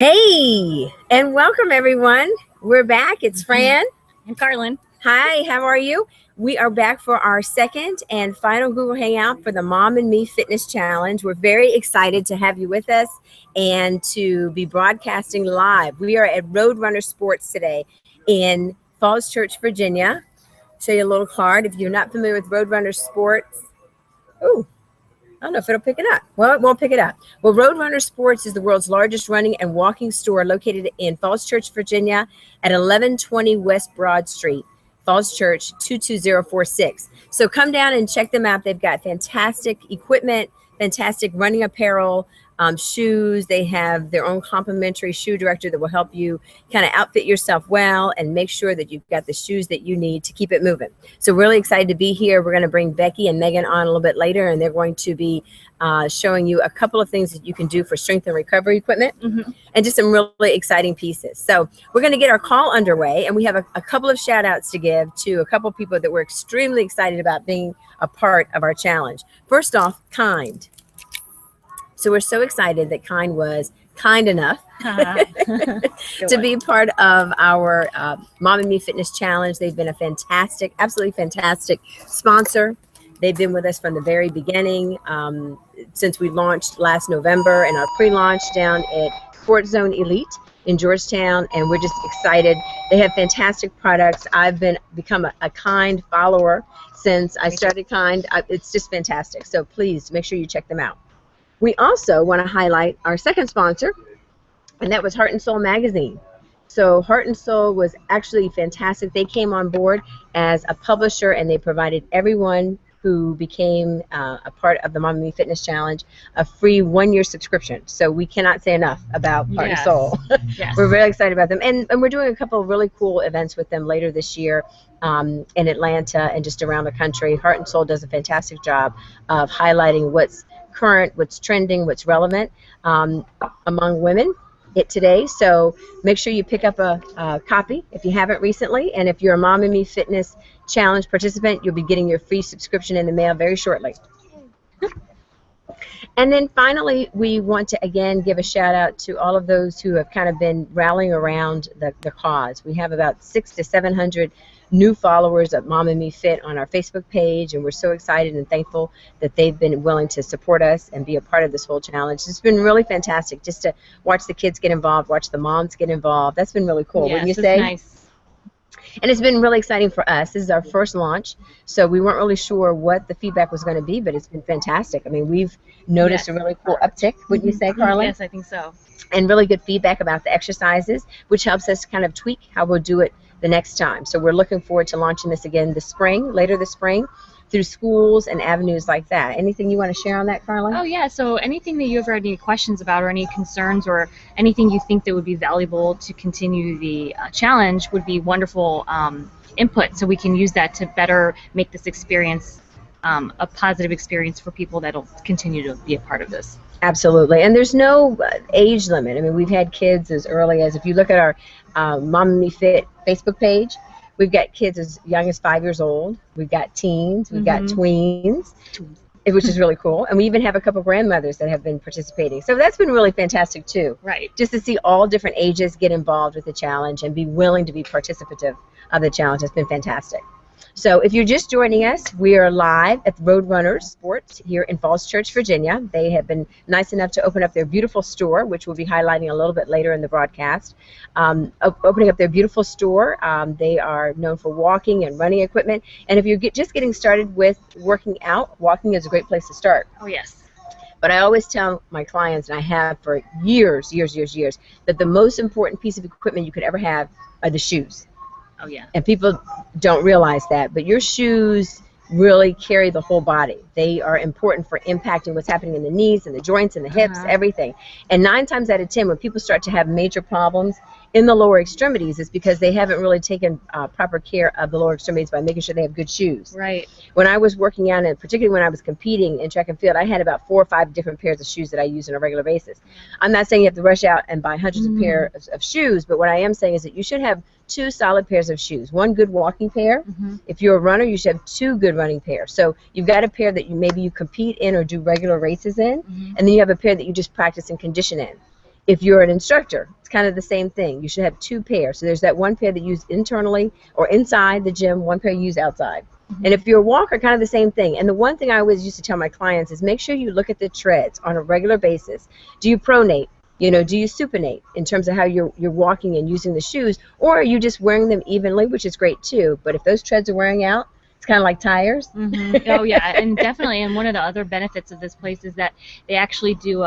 Hey, and welcome everyone. We're back. It's Fran. And Carlin. Hi, how are you? We are back for our second and final Google Hangout for the Mom and Me Fitness Challenge. We're very excited to have you with us and to be broadcasting live. We are at Roadrunner Sports today in Falls Church, Virginia. Show you a little card. If you're not familiar with Roadrunner Sports, I don't know if it'll pick it up. Well, it won't pick it up. Well, Roadrunner Sports is the world's largest running and walking store located in Falls Church, Virginia at 1120 West Broad Street, Falls Church 22046. So come down and check them out. They've got fantastic equipment, fantastic running apparel, shoes. They have their own complimentary shoe director that will help you kind of outfit yourself well and make sure that you've got the shoes that you need to keep it moving. So really excited to be here. We're going to bring Becky and Megan on a little bit later, and they're going to be showing you a couple of things that you can do for strength and recovery equipment and just some really exciting pieces. So we're going to get our call underway, and we have a couple of shout outs to give to a couple of people that we're extremely excited about being a part of our challenge. First off, Kind. So we're so excited that Kind was kind enough to be part of our Mom and Me Fitness Challenge. They've been a fantastic, absolutely fantastic sponsor. They've been with us from the very beginning, since we launched last November and our pre-launch down at Sport Zone Elite in Georgetown, and we're just excited. They have fantastic products. I've become a Kind follower since I started Kind. It's just fantastic. So please make sure you check them out. We also want to highlight our second sponsor, and that was Heart and Soul Magazine. So Heart and Soul was actually fantastic. They came on board as a publisher, and they provided everyone who became a part of the Mom and Me Fitness Challenge a free 1-year subscription. So we cannot say enough about Heart and Soul. Yes. We're very excited about them. And we're doing a couple of really cool events with them later this year in Atlanta and just around the country. Heart and Soul does a fantastic job of highlighting what's current, what's trending, what's relevant among women today. So make sure you pick up a copy if you haven't recently, and if you're a Mom and Me Fitness Challenge participant, you'll be getting your free subscription in the mail very shortly. And then finally, we want to again give a shout out to all of those who have kind of been rallying around the cause. We have about 600 to 700 new followers of Mom and Me Fit on our Facebook page, and we're so excited and thankful that they've been willing to support us and be a part of this whole challenge. It's been really fantastic just to watch the kids get involved, watch the moms get involved. That's been really cool, wouldn't you say? Nice. And it's been really exciting for us. This is our first launch, so we weren't really sure what the feedback was going to be, but it's been fantastic. I mean, we've noticed a really cool uptick, wouldn't you say, Carla? Yes, I think so. And really good feedback about the exercises, which helps us kind of tweak how we'll do it the next time. So we're looking forward to launching this again this spring, later this spring, through schools and avenues like that. Anything you want to share on that, Carla? Oh, yeah. So anything that you ever had any questions about or any concerns or anything you think that would be valuable to continue the challenge would be wonderful input, so we can use that to better make this experience a positive experience for people that will continue to be a part of this. Absolutely. And there's no age limit. I mean, we've had kids as early as, if you look at our Mom and Me Fit Facebook page, we've got kids as young as 5 years old. We've got teens. We've got tweens, which is really cool. And we even have a couple grandmothers that have been participating. So that's been really fantastic, too. Right. Just to see all different ages get involved with the challenge and be willing to be participative of the challenge has been fantastic. So if you're just joining us, we are live at Roadrunner Sports here in Falls Church, Virginia. They have been nice enough to open up their beautiful store, which we'll be highlighting a little bit later in the broadcast. Opening up their beautiful store. They are known for walking and running equipment. And if you're just getting started with working out, walking is a great place to start. Oh, yes. But I always tell my clients, and I have for years, that the most important piece of equipment you could ever have are the shoes. Oh, yeah. And people don't realize that, but your shoes really carry the whole body. They are important for impacting what's happening in the knees and the joints and the hips, everything. And 9 times out of 10, when people start to have major problems in the lower extremities, it's because they haven't really taken proper care of the lower extremities by making sure they have good shoes. Right. When I was working out, and particularly when I was competing in track and field, I had about 4 or 5 different pairs of shoes that I use on a regular basis. I'm not saying you have to rush out and buy hundreds of pairs of shoes, but what I am saying is that you should have 2 solid pairs of shoes. 1 good walking pair. If you're a runner, you should have 2 good running pairs. So you've got a pair that maybe you compete in or do regular races in, and then you have a pair that you just practice and condition in. if you're an instructor, it's kind of the same thing. You should have 2 pairs. So there's that 1 pair that you use internally or inside the gym, 1 pair you use outside. And if you're a walker, kind of the same thing. And the one thing I always used to tell my clients is make sure you look at the treads on a regular basis. Do you pronate? You know, do you supinate in terms of how you're walking and using the shoes, or are you just wearing them evenly, which is great too. But if those treads are wearing out, it's kind of like tires. Oh yeah, and definitely. And one of the other benefits of this place is that they actually do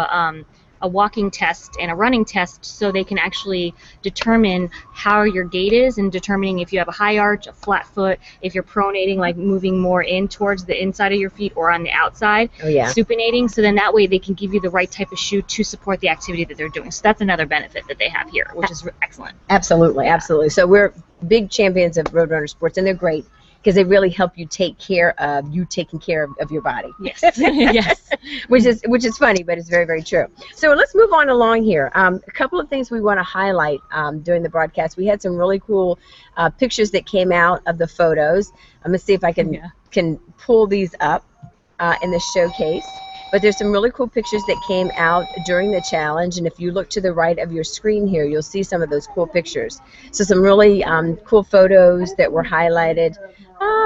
a walking test and a running test, so they can actually determine how your gait is, and determining if you have a high arch, a flat foot, if you're pronating, like moving more in towards the inside of your feet or on the outside, supinating. So then that way they can give you the right type of shoe to support the activity that they're doing. So that's another benefit that they have here, which is excellent. Absolutely, absolutely. So we're big champions of Roadrunner Sports, and they're great because they really help you take care of you taking care of your body. Yes. Yes. Which is funny, but it's very, very true. So let's move on along here. A couple of things we want to highlight during the broadcast. We had some really cool pictures that came out of the photos. I'm going to see if I can pull these up in the showcase. But there's some really cool pictures that came out during the challenge, and if you look to the right of your screen here, you'll see some of those cool pictures. So some really cool photos that were highlighted.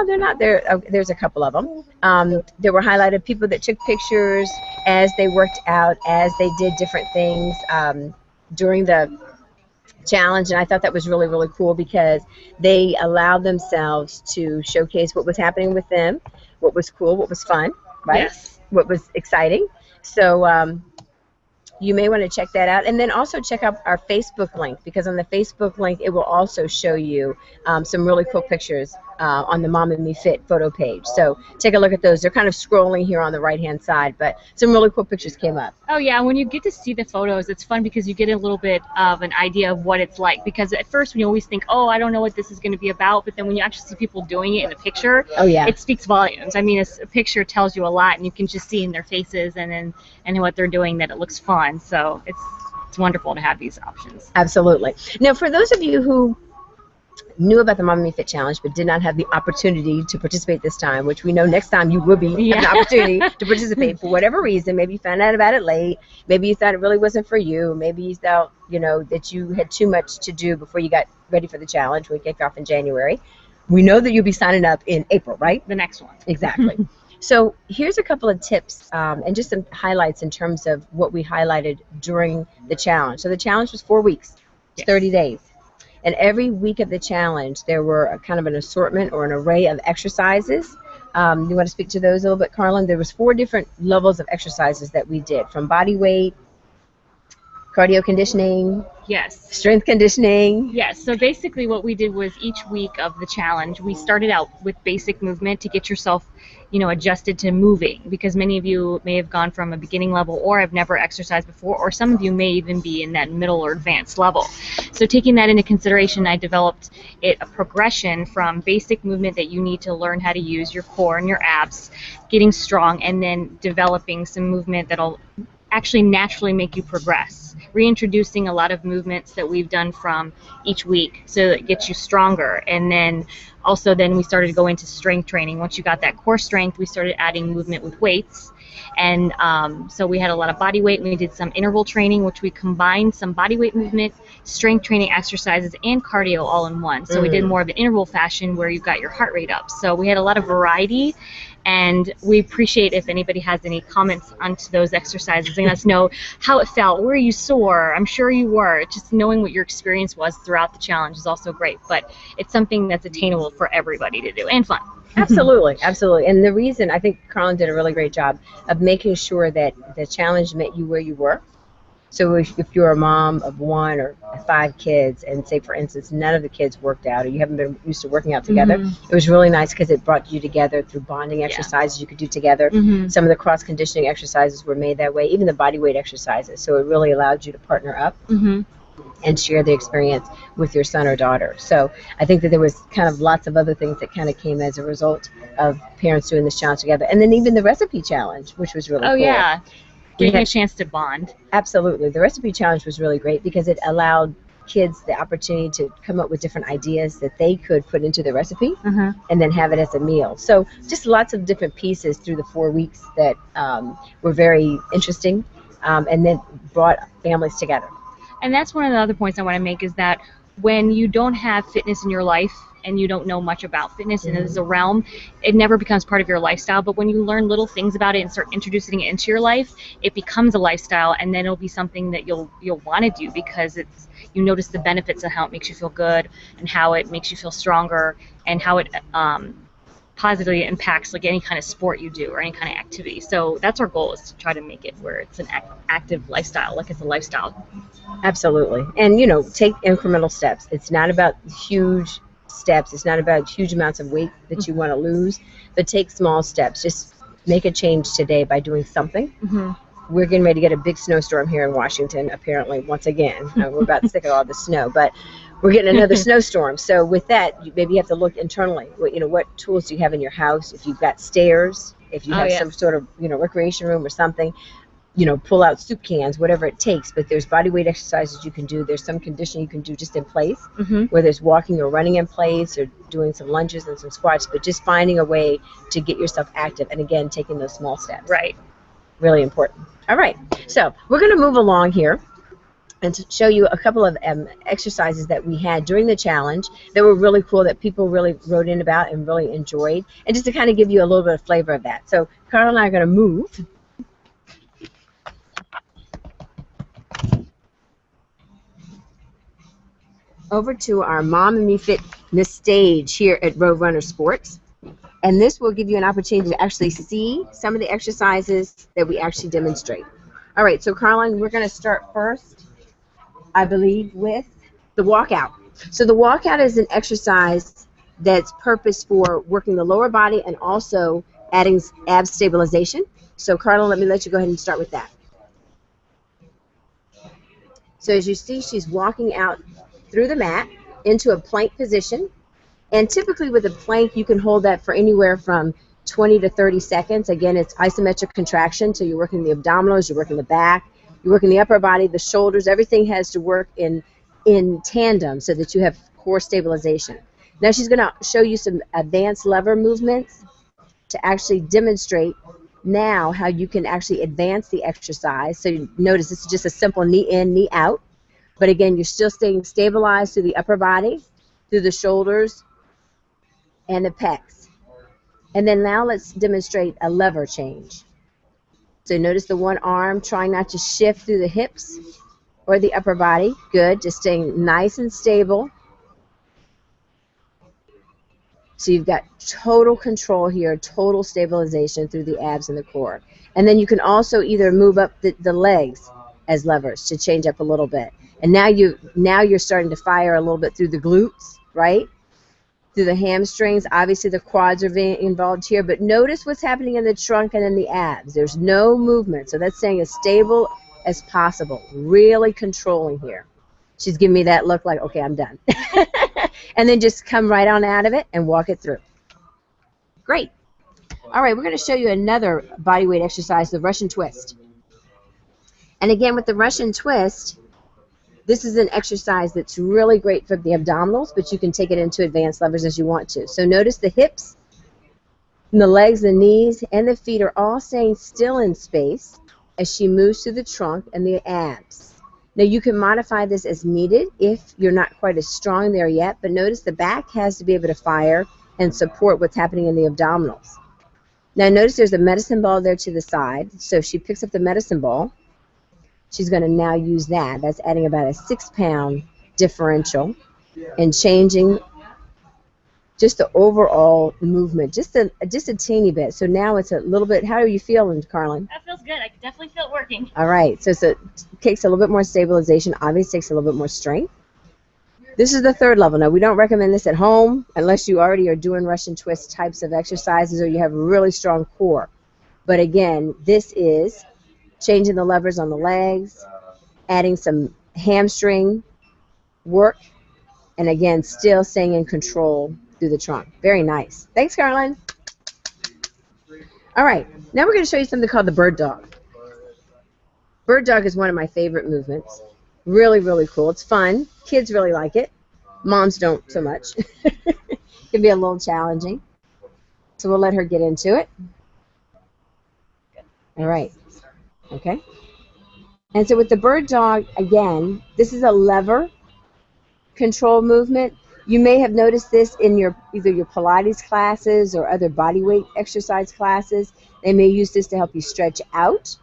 They're not there. Oh, there's a couple of them. There were highlighted people that took pictures as they worked out, as they did different things during the challenge, and I thought that was really, really cool because they allowed themselves to showcase what was happening with them, what was cool, what was fun, right? Yes. What was exciting. So you may want to check that out, and then also check out our Facebook link, because on the Facebook link it will also show you some really cool pictures on the Mom and Me Fit photo page. So take a look at those. They're kind of scrolling here on the right hand side, but some really cool pictures came up. Oh yeah, when you get to see the photos, it's fun because you get a little bit of an idea of what it's like, because at first we always think, oh, I don't know what this is going to be about, but then when you actually see people doing it in a picture, it speaks volumes. I mean, a picture tells you a lot, and you can just see in their faces and what they're doing that it looks fun. So it's wonderful to have these options. Absolutely. Now, for those of you who knew about the Mom and Me Fit Challenge but did not have the opportunity to participate this time, which we know next time you will be have an opportunity to participate for whatever reason. Maybe you found out about it late. Maybe you thought it really wasn't for you. Maybe you thought, that you had too much to do before you got ready for the challenge. We kicked off in January. We know that you'll be signing up in April, right? The next one. Exactly. So here's a couple of tips and just some highlights in terms of what we highlighted during the challenge. So the challenge was 4 weeks, 30 days. And every week of the challenge, there were a kind of an assortment or an array of exercises. You want to speak to those a little bit, Carlin? There was 4 different levels of exercises that we did, from body weight, cardio conditioning, strength conditioning. Yes, so basically what we did was each week of the challenge, we started out with basic movement to get yourself, adjusted to moving, because many of you may have gone from a beginning level or have never exercised before, or some of you may even be in that middle or advanced level. So taking that into consideration, I developed a progression from basic movement that you need to learn how to use your core and your abs, getting strong, and then developing some movement that'll actually naturally make you progress, reintroducing a lot of movements that we've done from each week so it gets you stronger. And then also we started to go into strength training. Once you got that core strength, we started adding movement with weights. And so we had a lot of body weight, and we did some interval training, which we combined some body weight movement, strength training exercises, and cardio all in one. So we did more of an interval fashion where you got your heart rate up. So we had a lot of variety, and we appreciate if anybody has any comments onto those exercises and let us know how it felt. Were you sore? I'm sure you were. Just knowing what your experience was throughout the challenge is also great, but it's something that's attainable for everybody to do and fun. Absolutely, absolutely. And the reason, I think Carlin did a really great job of making sure that the challenge met you where you were. So if you're a mom of 1 or 5 kids, and say, for instance, none of the kids worked out, or you haven't been used to working out together, it was really nice because it brought you together through bonding exercises you could do together. Some of the cross-conditioning exercises were made that way, even the body weight exercises. So it really allowed you to partner up and share the experience with your son or daughter. So I think that there was kind of lots of other things that kind of came as a result of parents doing this challenge together. And then even the recipe challenge, which was really cool. Oh, yeah. Getting a chance to bond. Absolutely. The recipe challenge was really great because it allowed kids the opportunity to come up with different ideas that they could put into the recipe and then have it as a meal. So just lots of different pieces through the 4 weeks that were very interesting and then brought families together. And that's one of the other points I want to make is that when you don't have fitness in your life and you don't know much about fitness and it is a realm, it never becomes part of your lifestyle. But when you learn little things about it and start introducing it into your life, it becomes a lifestyle, and then it'll be something that you'll want to do because you notice the benefits of how it makes you feel good and how it makes you feel stronger and how it positively impacts like any kind of sport you do or any kind of activity. So that's our goal, is to try to make it where it's an active lifestyle, like it's a lifestyle. Absolutely. And, take incremental steps. It's not about huge steps. It's not about huge amounts of weight that you want to lose, but take small steps. Just make a change today by doing something. Mm-hmm. We're getting ready to get a big snowstorm here in Washington, apparently, once again. We're about sick of all the snow, but we're getting another snowstorm. So with that, maybe you have to look internally. What tools do you have in your house? If you've got stairs, if you have some sort of, recreation room or something, pull out soup cans, whatever it takes. But there's body weight exercises you can do. There's some conditioning you can do just in place, whether it's walking or running in place or doing some lunges and some squats, but just finding a way to get yourself active. And again, taking those small steps. Right. Really important. All right. So we're going to move along here and to show you a couple of exercises that we had during the challenge that were really cool, that people really wrote in about and really enjoyed, and just to kind of give you a little bit of flavor of that. So Carl and I are going to move over to our Mom and Me Fitness stage here at Roadrunner Sports. And this will give you an opportunity to actually see some of the exercises that we actually demonstrate. All right, so Caroline, we're going to start first, I believe, with the walkout. So the walkout is an exercise that's purposed for working the lower body and also adding ab stabilization. So Caroline, let you go ahead and start with that. So as you see, she's walking out through the mat into a plank position. And typically with a plank, you can hold that for anywhere from 20 to 30 seconds. Again, it's isometric contraction, so you're working the abdominals, you're working the back, you're working the upper body, the shoulders. Everything has to work in tandem so that you have core stabilization. Now she's going to show you some advanced lever movements to actually demonstrate now how you can actually advance the exercise. So you notice this is just a simple knee in, knee out. But again, you're still staying stabilized through the upper body, through the shoulders, and the pecs. And then now let's demonstrate a lever change. So notice the one arm, trying not to shift through the hips or the upper body. Good, just staying nice and stable. So you've got total control here, total stabilization through the abs and the core. And then you can also either move up the legs as levers to change up a little bit. And now you're starting to fire a little bit through the glutes, right? Through the hamstrings. Obviously the quads are being involved here, but notice what's happening in the trunk and in the abs. There's no movement, so that's staying as stable as possible. Really controlling here. She's giving me that look like, okay, I'm done. And then just come right on out of it and walk it through. Great. All right, we're going to show you another bodyweight exercise, the Russian twist. And again, with the Russian twist, this is an exercise that's really great for the abdominals, but you can take it into advanced levers as you want to. So notice the hips, and the legs, the knees, and the feet are all staying still in space as she moves through the trunk and the abs. Now you can modify this as needed if you're not quite as strong there yet, but notice the back has to be able to fire and support what's happening in the abdominals. Now notice there's a medicine ball there to the side, so she picks up the medicine ball. She's going to now use that. That's adding about a 6-pound differential and changing just the overall movement, just a teeny bit. So now it's a little bit. How are you feeling, Carlin? That feels good. I can definitely feel it working. All right. So it takes a little bit more stabilization. Obviously, takes a little bit more strength. This is the third level. Now, we don't recommend this at home unless you already are doing Russian twist types of exercises or you have a really strong core. But again, this is changing the levers on the legs, adding some hamstring work, and again, still staying in control through the trunk. Very nice. Thanks, Caroline. All right, now we're going to show you something called the bird dog. Bird dog is one of my favorite movements. Really, really cool. It's fun. Kids really like it. Moms don't so much. It can be a little challenging. So we'll let her get into it. All right. Okay. And so with the bird dog, again, this is a lever control movement. You may have noticed this in either your Pilates classes or other body weight exercise classes. They may use this to help you stretch out.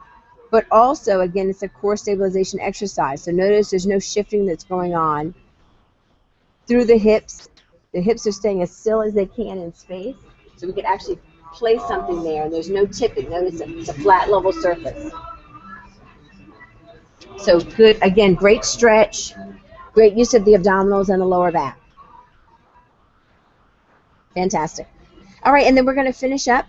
But also, again, it's a core stabilization exercise. So notice there's no shifting that's going on through the hips. The hips are staying as still as they can in space. So we could actually place something there, and there's no tipping. Notice it's a flat level surface. So good, again, great stretch, great use of the abdominals and the lower back. Fantastic. All right, and then we're going to finish up.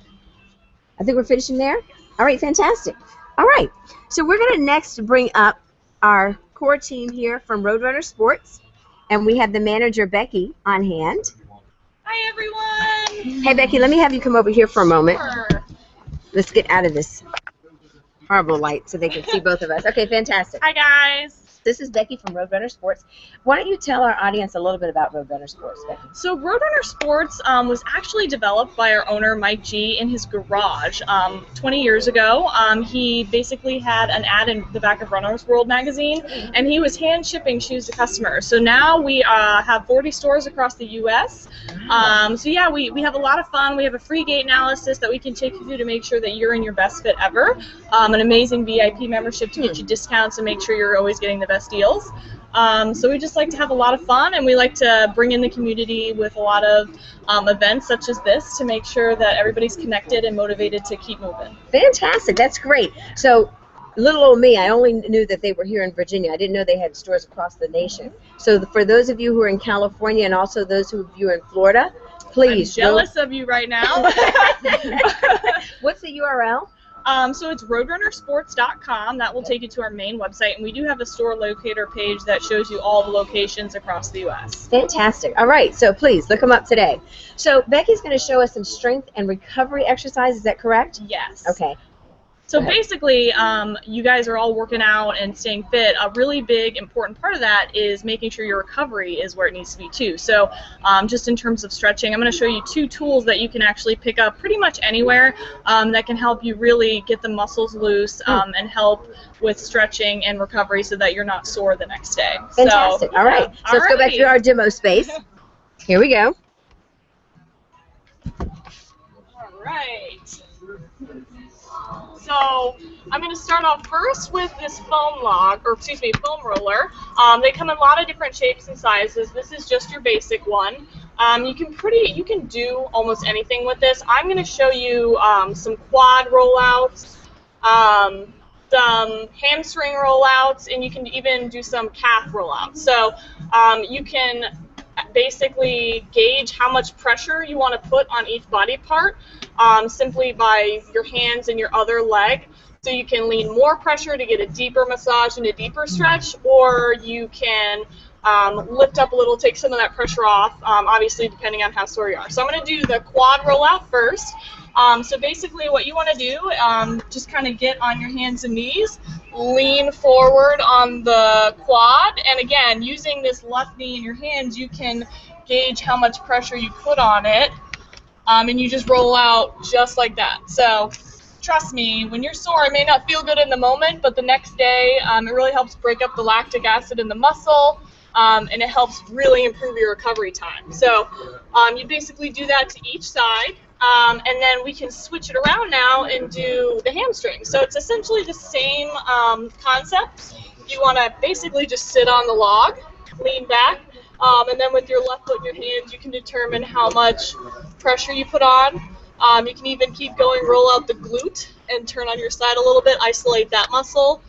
I think we're finishing there. All right, fantastic. All right, so we're going to next bring up our core team here from Roadrunner Sports, and we have the manager, Becky, on hand. Hi, everyone. Hey, Becky, let me have you come over here for a moment. Sure. Let's get out of this horrible light so they can see both of us. Okay, fantastic. Hi, guys. This is Becky from Roadrunner Sports. Why don't you tell our audience a little bit about Roadrunner Sports, Becky? So Roadrunner Sports was actually developed by our owner, Mike G, in his garage 20 years ago. He basically had an ad in the back of Runner's World magazine, and he was hand shipping shoes to customers. So now we have 40 stores across the U.S. So yeah, we have a lot of fun. We have a free gait analysis that we can take you through to make sure that you're in your best fit ever. An amazing VIP membership to get you discounts and make sure you're always getting the best deals. So we just like to have a lot of fun, and we like to bring in the community with a lot of events such as this to make sure that everybody's connected and motivated to keep moving. Fantastic. That's great. So little old me, I only knew that they were here in Virginia. I didn't know they had stores across the nation. So for those of you who are in California and also those of you are in Florida, please. I'm jealous of you right now. What's the URL? So it's roadrunnersports.com. That will take you to our main website, and we do have a store locator page that shows you all the locations across the U.S. Fantastic. All right, so please look them up today. So Becky's going to show us some strength and recovery exercise. Is that correct? Yes. Okay. So basically, you guys are all working out and staying fit. A really big, important part of that is making sure your recovery is where it needs to be too. So just in terms of stretching, I'm going to show you 2 tools that you can actually pick up pretty much anywhere that can help you really get the muscles loose and help with stretching and recovery so that you're not sore the next day. Fantastic. So, all right. Yeah. So let's go back to our demo space. Here we go. All right. So I'm going to start off first with this foam roller. They come in a lot of different shapes and sizes. This is just your basic one. You can do almost anything with this. I'm going to show you some quad rollouts, some hamstring rollouts, and you can even do some calf rollouts. So you can basically gauge how much pressure you want to put on each body part simply by your hands and your other leg. So you can lean more pressure to get a deeper massage and a deeper stretch, or you can lift up a little, take some of that pressure off, obviously depending on how sore you are. So I'm going to do the quad rollout first. So basically what you want to do, just kind of get on your hands and knees, lean forward on the quad, and again, using this left knee in your hands, you can gauge how much pressure you put on it, and you just roll out just like that. So trust me, when you're sore, it may not feel good in the moment, but the next day, it really helps break up the lactic acid in the muscle, and it helps really improve your recovery time. So you basically do that to each side. And then we can switch it around now and do the hamstring. So it's essentially the same concept. You want to basically just sit on the log, lean back, and then with your left foot in your hands, you can determine how much pressure you put on. You can even keep going, roll out the glute and turn on your side a little bit, isolate that muscle,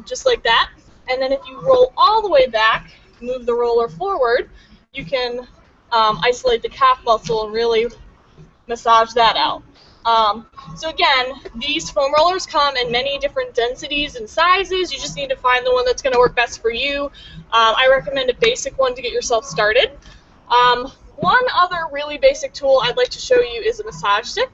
just like that. And then if you roll all the way back, move the roller forward, you can isolate the calf muscle and really massage that out. So again, these foam rollers come in many different densities and sizes. You just need to find the one that's going to work best for you. I recommend a basic one to get yourself started. One other really basic tool I'd like to show you is a massage stick.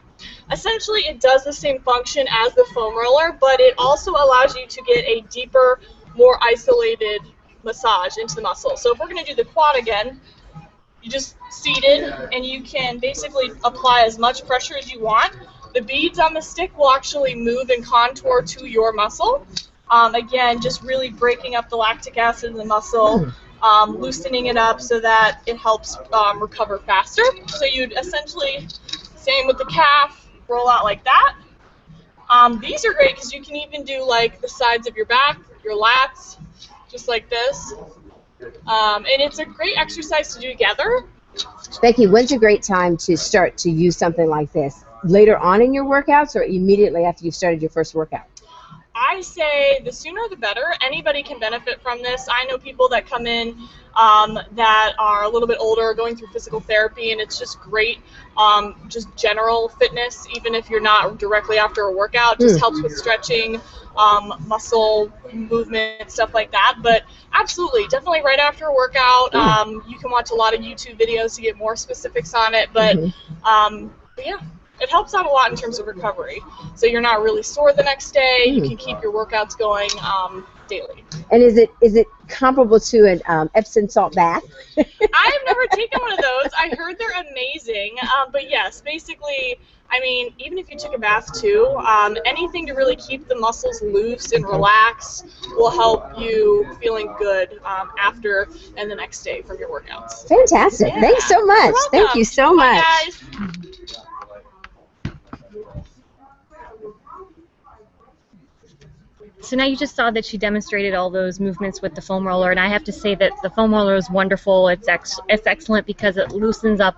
Essentially, it does the same function as the foam roller, but it also allows you to get a deeper, more isolated massage into the muscle. So if we're going to do the quad again, you just seated, and you can basically apply as much pressure as you want. The beads on the stick will actually move and contour to your muscle. Again, just really breaking up the lactic acid in the muscle, loosening it up so that it helps recover faster. So you'd essentially, same with the calf, roll out like that. These are great because you can even do like the sides of your back, your lats, just like this. And it's a great exercise to do together. Becky, when's a great time to start to use something like this? Later on in your workouts or immediately after you've started your first workout? I say the sooner the better. Anybody can benefit from this. I know people that come in that are a little bit older, going through physical therapy, and it's just great. Just general fitness, even if you're not directly after a workout, just helps with stretching, muscle movement, stuff like that. But absolutely, definitely right after a workout. You can watch a lot of YouTube videos to get more specifics on it. But yeah. It helps out a lot in terms of recovery. So you're not really sore the next day. You can keep your workouts going daily. And is it comparable to an Epsom salt bath? I've never taken one of those. I heard they're amazing. But yes, basically, I mean, even if you took a bath too, anything to really keep the muscles loose and relaxed will help you feeling good after and the next day from your workouts. Fantastic. Yeah. Thanks so much. Thank you so much. Bye, guys. So now you just saw that she demonstrated all those movements with the foam roller, and I have to say that the foam roller is wonderful. It's excellent because it loosens up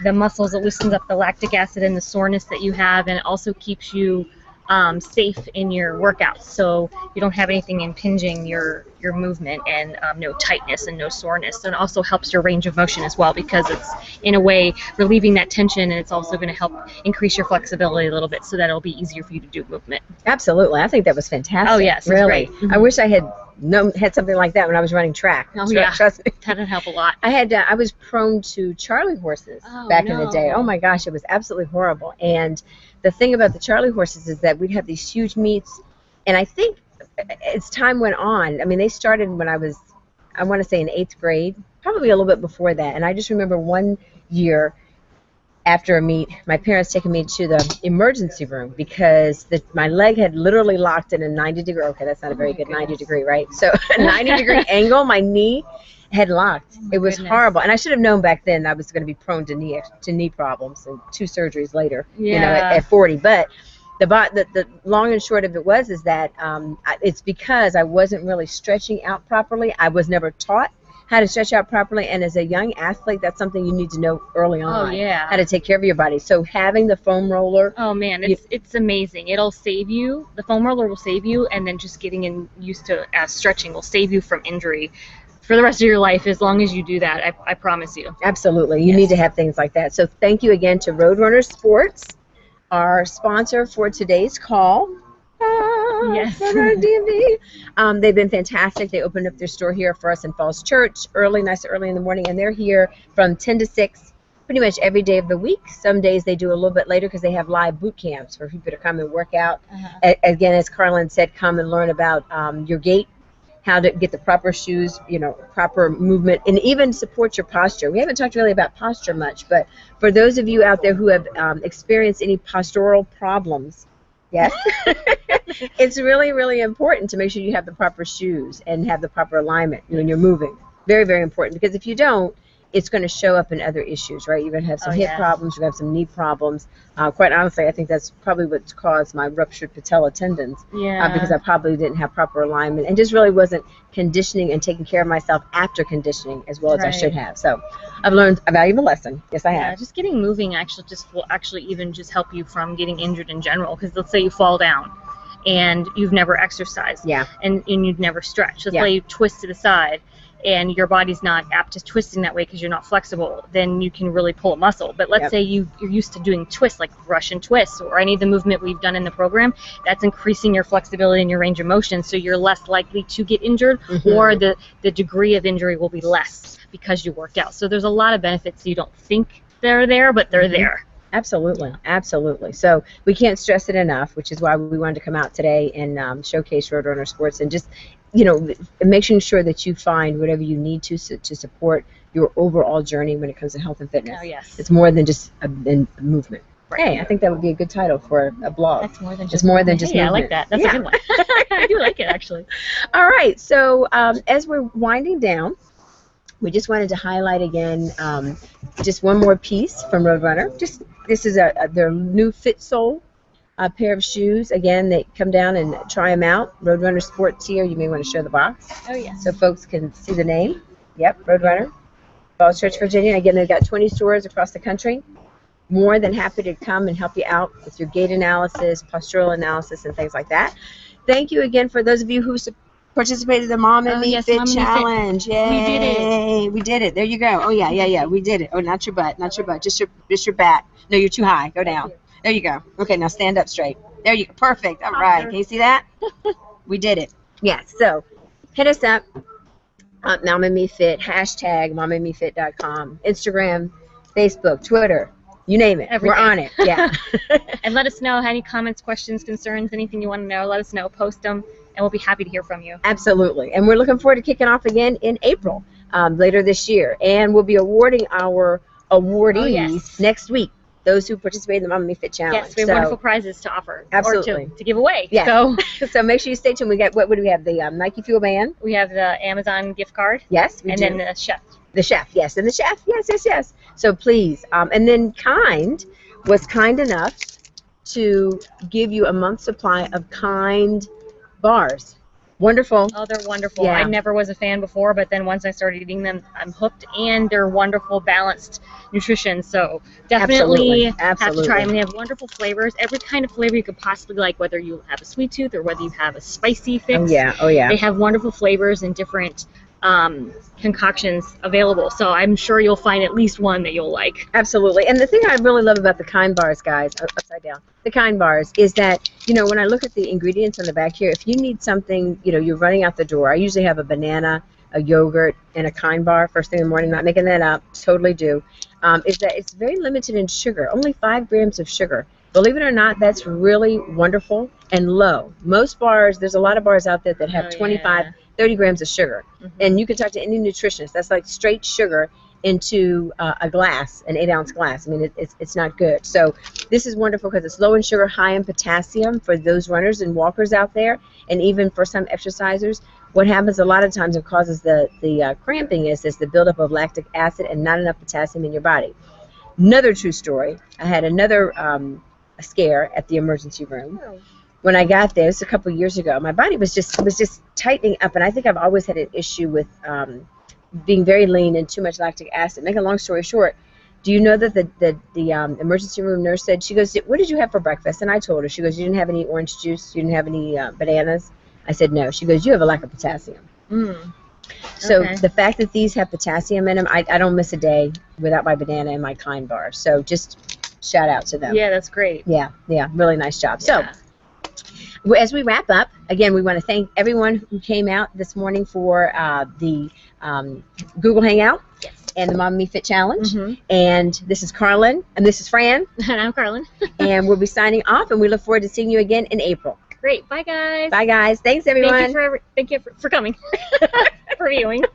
the muscles, it loosens up the lactic acid and the soreness that you have, and it also keeps you safe in your workouts, so you don't have anything impinging your movement, and no tightness and no soreness. And it also helps your range of motion as well because it's in a way relieving that tension, and it's also going to help increase your flexibility a little bit so that it'll be easier for you to do movement. Absolutely. I think that was fantastic. Oh yes, really. It's great. I wish I had something like that when I was running track. Oh yeah, Trust me. That'd help a lot. I was prone to Charlie horses back in the day. Oh my gosh, it was absolutely horrible. And the thing about the Charlie horses is that we'd have these huge meets, and I think as time went on, I mean, they started when I was, I want to say in 8th grade, probably a little bit before that. And I just remember one year after a meet, my parents taking me to the emergency room because my leg had literally locked in a 90-degree, okay, that's not a very good 90-degree, right? So a 90-degree angle, my knee had locked. It was horrible. And I should have known back then I was going to be prone to knee problems and 2 surgeries later, at 40. But the long and short of it is that it's because I wasn't really stretching out properly. I was never taught how to stretch out properly, and as a young athlete, that's something you need to know early on. How to take care of your body. So having the foam roller. Oh man, it's amazing. It'll save you. The foam roller will save you, and then just getting used to stretching will save you from injury for the rest of your life as long as you do that. I promise you. Absolutely, you need to have things like that. So thank you again to Roadrunner Sports, our sponsor for today's call. Yes. DMV. They've been fantastic. They opened up their store here for us in Falls Church nice early in the morning, and they're here from 10 to 6 pretty much every day of the week. Some days they do a little bit later because they have live boot camps for people to come and work out. Again, as Carlin said, come and learn about your gait, how to get the proper shoes, proper movement, and even support your posture. We haven't talked really about posture much, but for those of you out there who have experienced any postural problems, yes, it's really, really important to make sure you have the proper shoes and have the proper alignment when you're moving. Very, very important, because if you don't, it's going to show up in other issues, right? You're going to have some hip problems, you're going to have some knee problems. Quite honestly, I think that's probably what's caused my ruptured patella tendons, because I probably didn't have proper alignment and just really wasn't conditioning and taking care of myself after conditioning as well as I should have. So I've learned a valuable lesson. Yes, I have. Just getting moving will even just help you from getting injured in general, because let's say you fall down and you've never exercised and you've never stretched. Let's say you twist to the side and your body's not apt to twisting that way because you're not flexible, then you can really pull a muscle. But let's say you're used to doing twists, like Russian twists or any of the movement we've done in the program, that's increasing your flexibility and your range of motion, so you're less likely to get injured, or the degree of injury will be less because you work out. So there's a lot of benefits you don't think they're there, but they're there. Absolutely, absolutely. So we can't stress it enough, which is why we wanted to come out today and showcase Roadrunner Sports and just, making sure that you find whatever you need to support your overall journey when it comes to health and fitness. Oh, yes. It's more than just a movement. Hey, I think that would be a good title for a blog. That's more than It's just more than movement. just Hey, I movement. like that. That's Yeah. a good one. I do like it, actually. All right. So as we're winding down, we just wanted to highlight again just one more piece from Roadrunner. This is their new Fit Sole pair of shoes. Again, they come down and try them out. Roadrunner Sports here. You may want to show the box Oh, yes. so folks can see the name. Yep, Roadrunner, Falls Church, Virginia. Again, they've got 20 stores across the country. More than happy to come and help you out with your gait analysis, postural analysis, and things like that. Thank you again for those of you who participated in the Mom and Me yes, Fit Mom and Me Fit. Challenge. Yay! We did it. We did it. There you go. Oh yeah. We did it. Oh, not your butt, not your butt. Just your back. No, you're too high. Go down. There you go. Okay, now stand up straight. There you go. Perfect. All right. Can you see that? We did it. Yes. So hit us up. Mom and Me Fit. # momandmefit.com. Instagram, Facebook, Twitter. You name it. Everything. We're on it. Yeah. And let us know any comments, questions, concerns, anything you want to know. Let us know. Post them, and we'll be happy to hear from you. Absolutely. And we're looking forward to kicking off again in April later this year. And we'll be awarding our awardees next week, those who participate in the Mom and Me Fit Challenge. Yes, we have wonderful prizes to offer. Absolutely. Or to give away. Yeah. So make sure you stay tuned. We got, what do we have? The Nike Fuel Band. we have the Amazon gift card. Yes, we and do. then the chef. The chef, yes. And the chef, yes. So please. And then Kind was kind enough to give you a month's supply of Kind bars. Wonderful. Oh, they're wonderful. Yeah. I never was a fan before, but then once I started eating them, I'm hooked, and they're wonderful, balanced nutrition. So definitely have to try them. They have wonderful flavors, every kind of flavor you could possibly like, whether you have a sweet tooth or whether you have a spicy fix. Oh yeah. They have wonderful flavors and different concoctions available. So I'm sure you'll find at least one that you'll like. Absolutely. And the thing I really love about the Kind bars, guys, upside down, the Kind bars, is that, when I look at the ingredients on the back here, if you need something, you're running out the door, I usually have a banana, a yogurt, and a Kind bar first thing in the morning. Not making that up, totally do. Is that it's very limited in sugar, only 5 grams of sugar. Believe it or not, that's really wonderful and low. Most bars, there's a lot of bars out there that have 25, 30 grams of sugar. And you can talk to any nutritionist. That's like straight sugar into a glass, an 8-ounce glass. I mean, it's not good. So this is wonderful because it's low in sugar, high in potassium for those runners and walkers out there, and even for some exercisers. What happens a lot of times and causes the cramping is the buildup of lactic acid and not enough potassium in your body. Another true story. I had another a scare at the emergency room. When I got there, it was a couple years ago, my body was just tightening up, and I think I've always had an issue with being very lean and too much lactic acid. Make a long story short, do you know that the emergency room nurse said, she goes, "What did you have for breakfast?" And I told her, she goes, "You didn't have any orange juice? You didn't have any bananas?" I said, "No." She goes, "You have a lack of potassium." So the fact that these have potassium in them, I don't miss a day without my banana and my Kind bar. So just shout out to them. Yeah, that's great. Yeah, really nice job. So as we wrap up, again, we want to thank everyone who came out this morning for the Google Hangout and the Mom and Me Fit Challenge. And this is Carlin, and this is Fran. And I'm Carlin. And we'll be signing off, and we look forward to seeing you again in April. Great. Bye, guys. Bye, guys. Thanks, everyone. Thank you for coming, for viewing.